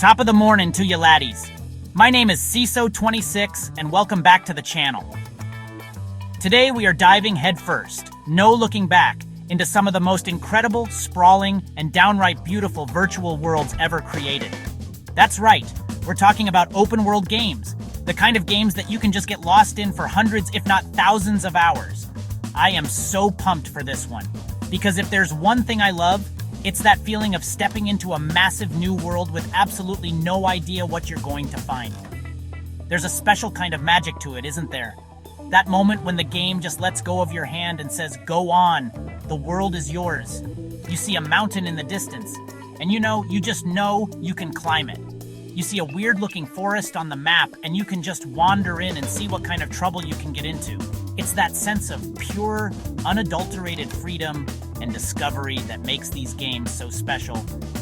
Top of the morning to you laddies. My name is CISO26 and welcome back to the channel. Today we are diving headfirst, no looking back, into some of the most incredible, sprawling, and downright beautiful virtual worlds ever created. That's right, we're talking about open world games, the kind of games that you can just get lost in for hundreds if not thousands of hours. I am so pumped for this one, because if there's one thing I love, it's that feeling of stepping into a massive new world with absolutely no idea what you're going to find. There's a special kind of magic to it, isn't there? That moment when the game just lets go of your hand and says, go on, the world is yours. You see a mountain in the distance, and you just know you can climb it. You see a weird-looking forest on the map, and you can just wander in and see what kind of trouble you can get into. It's that sense of pure, unadulterated freedom and discovery that makes these games so special.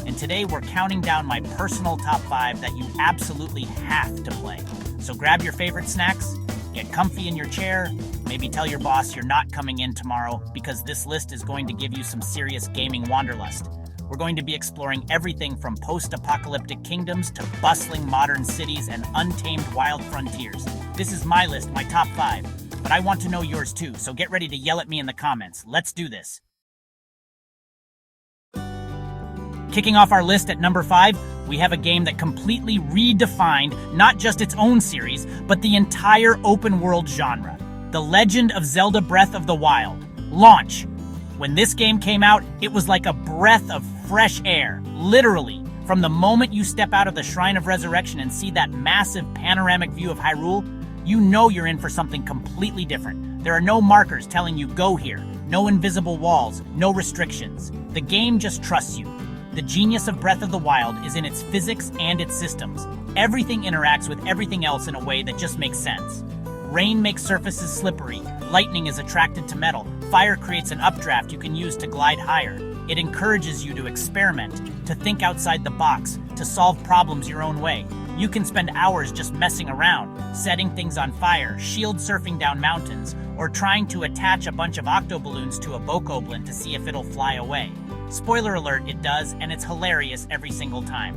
And today we're counting down my personal top 5 that you absolutely have to play. So grab your favorite snacks, get comfy in your chair, maybe tell your boss you're not coming in tomorrow because this list is going to give you some serious gaming wanderlust. We're going to be exploring everything from post-apocalyptic kingdoms to bustling modern cities and untamed wild frontiers. This is my list, my top 5, but I want to know yours too, so get ready to yell at me in the comments. Let's do this. Kicking off our list at number 5, we have a game that completely redefined not just its own series, but the entire open world genre. The Legend of Zelda Breath of the Wild. Launch. When this game came out, it was like a breath of fresh air, literally. From the moment you step out of the Shrine of Resurrection and see that massive panoramic view of Hyrule, you know you're in for something completely different. There are no markers telling you go here, no invisible walls, no restrictions. The game just trusts you. The genius of Breath of the Wild is in its physics and its systems. Everything interacts with everything else in a way that just makes sense. Rain makes surfaces slippery, lightning is attracted to metal, fire creates an updraft you can use to glide higher. It encourages you to experiment, to think outside the box, to solve problems your own way. You can spend hours just messing around, setting things on fire, shield surfing down mountains, or trying to attach a bunch of octoballoons to a bokoblin to see if it'll fly away. Spoiler alert, it does, and it's hilarious every single time.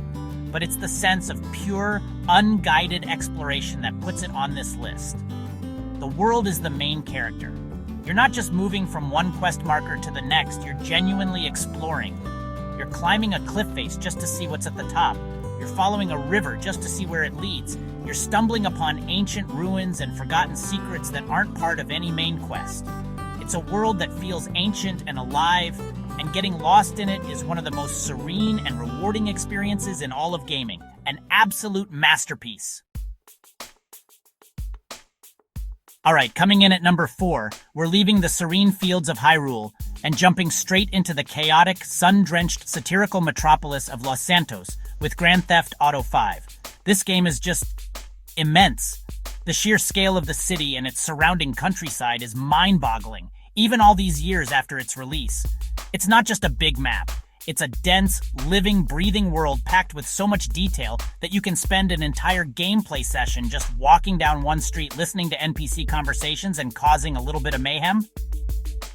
But it's the sense of pure, unguided exploration that puts it on this list. The world is the main character. You're not just moving from one quest marker to the next, you're genuinely exploring. You're climbing a cliff face just to see what's at the top. You're following a river just to see where it leads. You're stumbling upon ancient ruins and forgotten secrets that aren't part of any main quest. It's a world that feels ancient and alive, and getting lost in it is one of the most serene and rewarding experiences in all of gaming. An absolute masterpiece. Alright, coming in at number 4, we're leaving the serene fields of Hyrule and jumping straight into the chaotic, sun-drenched, satirical metropolis of Los Santos with Grand Theft Auto V. This game is just immense. The sheer scale of the city and its surrounding countryside is mind-boggling, even all these years after its release. It's not just a big map. It's a dense, living, breathing world packed with so much detail that you can spend an entire gameplay session just walking down one street listening to NPC conversations and causing a little bit of mayhem.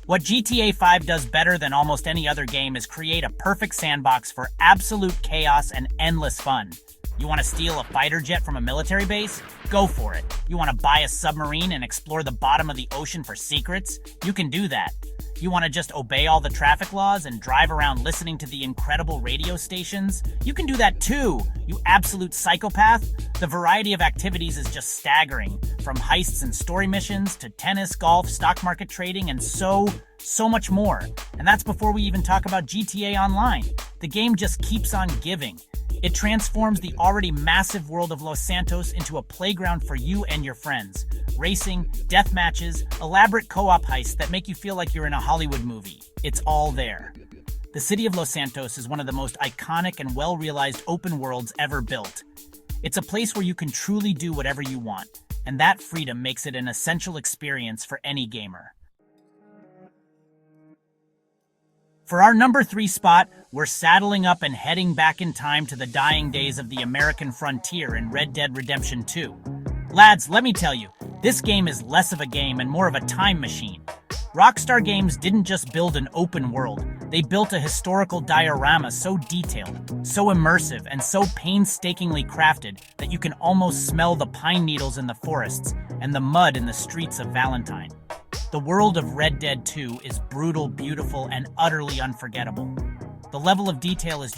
What GTA 5 does better than almost any other game is create a perfect sandbox for absolute chaos and endless fun. You want to steal a fighter jet from a military base? Go for it. You want to buy a submarine and explore the bottom of the ocean for secrets? You can do that. You want to just obey all the traffic laws and drive around listening to the incredible radio stations? You can do that too, you absolute psychopath. The variety of activities is just staggering, from heists and story missions to tennis, golf, stock market trading, and so much more. And that's before we even talk about GTA Online. The game just keeps on giving. It transforms the already massive world of Los Santos into a playground for you and your friends. Racing, death matches, elaborate co-op heists that make you feel like you're in a Hollywood movie. It's all there. The city of Los Santos is one of the most iconic and well-realized open worlds ever built. It's a place where you can truly do whatever you want, and that freedom makes it an essential experience for any gamer. For our number 3 spot, we're saddling up and heading back in time to the dying days of the American frontier in Red Dead Redemption 2. Lads, let me tell you, this game is less of a game and more of a time machine. Rockstar Games didn't just build an open world, They built a historical diorama so detailed, so immersive, and so painstakingly crafted that you can almost smell the pine needles in the forests and the mud in the streets of Valentine. The world of Red Dead 2 is brutal, beautiful, and utterly unforgettable. The level of detail is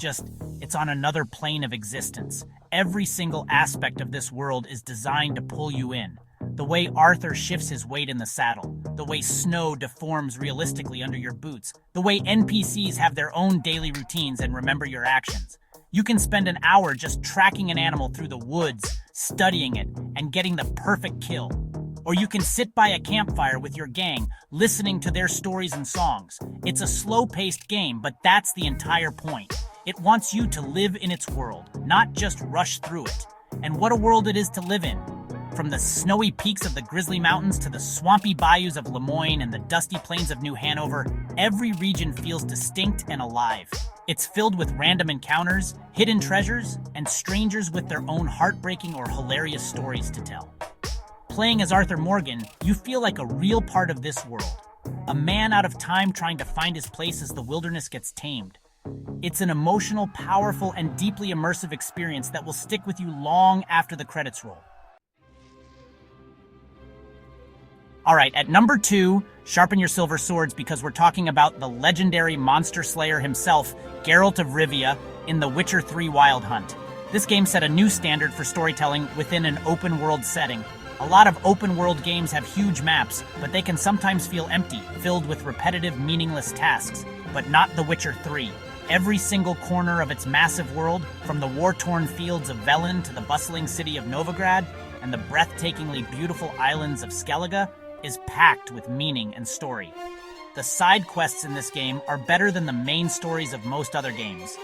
it's on another plane of existence. Every single aspect of this world is designed to pull you in. The way Arthur shifts his weight in the saddle, the way snow deforms realistically under your boots, the way NPCs have their own daily routines and remember your actions. You can spend an hour just tracking an animal through the woods, studying it, and getting the perfect kill. Or you can sit by a campfire with your gang, listening to their stories and songs. It's a slow-paced game, but that's the entire point. It wants you to live in its world, not just rush through it. And what a world it is to live in. From the snowy peaks of the Grizzly Mountains to the swampy bayous of Lemoyne and the dusty plains of New Hanover, every region feels distinct and alive. It's filled with random encounters, hidden treasures, and strangers with their own heartbreaking or hilarious stories to tell. Playing as Arthur Morgan, you feel like a real part of this world. A man out of time trying to find his place as the wilderness gets tamed. It's an emotional, powerful, and deeply immersive experience that will stick with you long after the credits roll. All right, at number 2, sharpen your silver swords because we're talking about the legendary monster slayer himself, Geralt of Rivia, in The Witcher 3 Wild Hunt. This game set a new standard for storytelling within an open-world setting. A lot of open-world games have huge maps, but they can sometimes feel empty, filled with repetitive, meaningless tasks. But not The Witcher 3. Every single corner of its massive world, from the war-torn fields of Velen to the bustling city of Novigrad and the breathtakingly beautiful islands of Skellige, is packed with meaning and story. The side quests in this game are better than the main stories of most other games.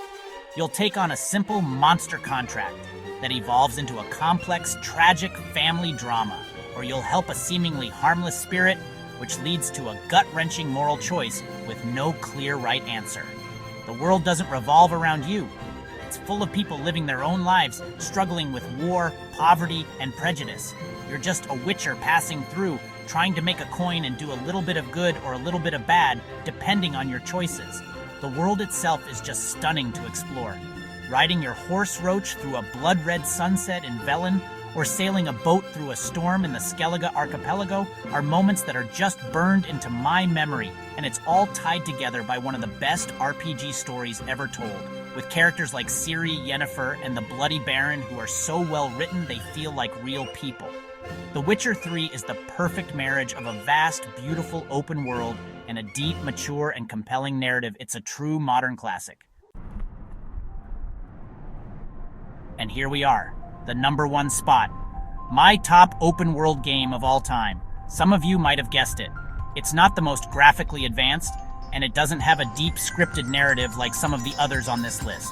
You'll take on a simple monster contract that evolves into a complex, tragic family drama, or you'll help a seemingly harmless spirit, which leads to a gut-wrenching moral choice with no clear right answer. The world doesn't revolve around you. It's full of people living their own lives, struggling with war, poverty, and prejudice. You're just a witcher passing through, trying to make a coin and do a little bit of good or a little bit of bad, depending on your choices. The world itself is just stunning to explore. Riding your horse roach through a blood-red sunset in Velen, or sailing a boat through a storm in the Skellige archipelago are moments that are just burned into my memory, and it's all tied together by one of the best RPG stories ever told, with characters like Ciri, Yennefer, and the Bloody Baron who are so well written they feel like real people. The Witcher 3 is the perfect marriage of a vast, beautiful open world and a deep, mature, and compelling narrative. It's a true modern classic. And here we are, the number 1 spot. My top open world game of all time. Some of you might have guessed it. It's not the most graphically advanced, and it doesn't have a deep scripted narrative like some of the others on this list.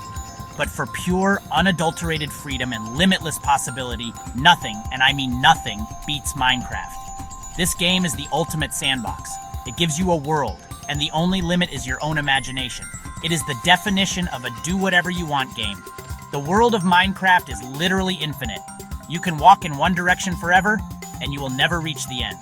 But for pure, unadulterated freedom and limitless possibility, nothing, and I mean nothing, beats Minecraft. This game is the ultimate sandbox. It gives you a world, and the only limit is your own imagination. It is the definition of a do-whatever-you-want game. The world of Minecraft is literally infinite. You can walk in one direction forever, and you will never reach the end.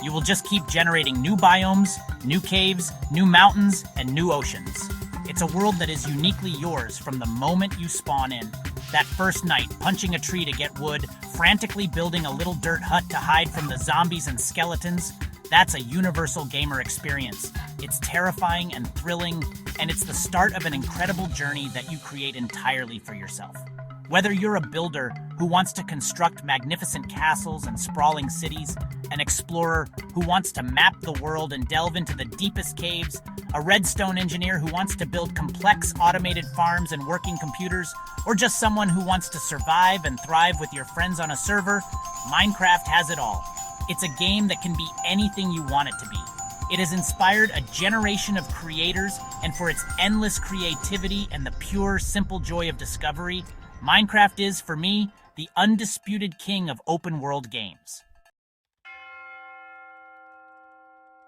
You will just keep generating new biomes, new caves, new mountains, and new oceans. It's a world that is uniquely yours from the moment you spawn in. That first night, punching a tree to get wood, frantically building a little dirt hut to hide from the zombies and skeletons, that's a universal gamer experience. It's terrifying and thrilling, and it's the start of an incredible journey that you create entirely for yourself. Whether you're a builder who wants to construct magnificent castles and sprawling cities, an explorer who wants to map the world and delve into the deepest caves, a redstone engineer who wants to build complex automated farms and working computers, or just someone who wants to survive and thrive with your friends on a server, Minecraft has it all. It's a game that can be anything you want it to be. It has inspired a generation of creators, and for its endless creativity and the pure, simple joy of discovery, Minecraft is, for me, the undisputed king of open-world games.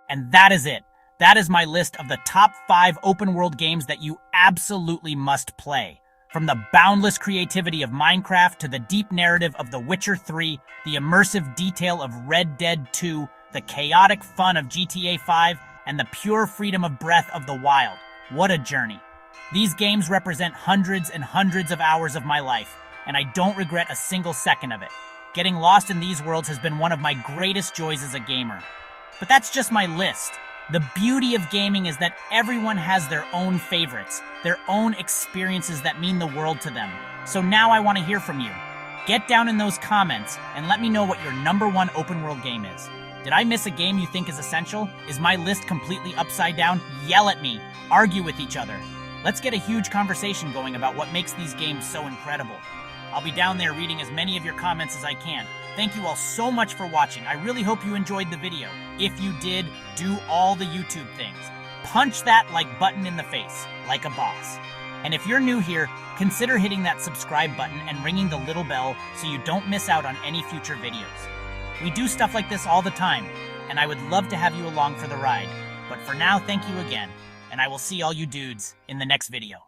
And that is it. That is my list of the top 5 open-world games that you absolutely must play. From the boundless creativity of Minecraft to the deep narrative of The Witcher 3, the immersive detail of Red Dead 2, the chaotic fun of GTA 5, and the pure freedom of breath of the wild. What a journey. These games represent hundreds and hundreds of hours of my life, and I don't regret a single second of it. Getting lost in these worlds has been one of my greatest joys as a gamer. But that's just my list. The beauty of gaming is that everyone has their own favorites, their own experiences that mean the world to them. So now I want to hear from you. Get down in those comments and let me know what your #1 open world game is. Did I miss a game you think is essential? Is my list completely upside down? Yell at me. Argue with each other. Let's get a huge conversation going about what makes these games so incredible. I'll be down there reading as many of your comments as I can. Thank you all so much for watching. I really hope you enjoyed the video. If you did, do all the YouTube things. Punch that like button in the face, like a boss. And if you're new here, consider hitting that subscribe button and ringing the little bell so you don't miss out on any future videos. We do stuff like this all the time, and I would love to have you along for the ride. But for now, thank you again, and I will see all you dudes in the next video.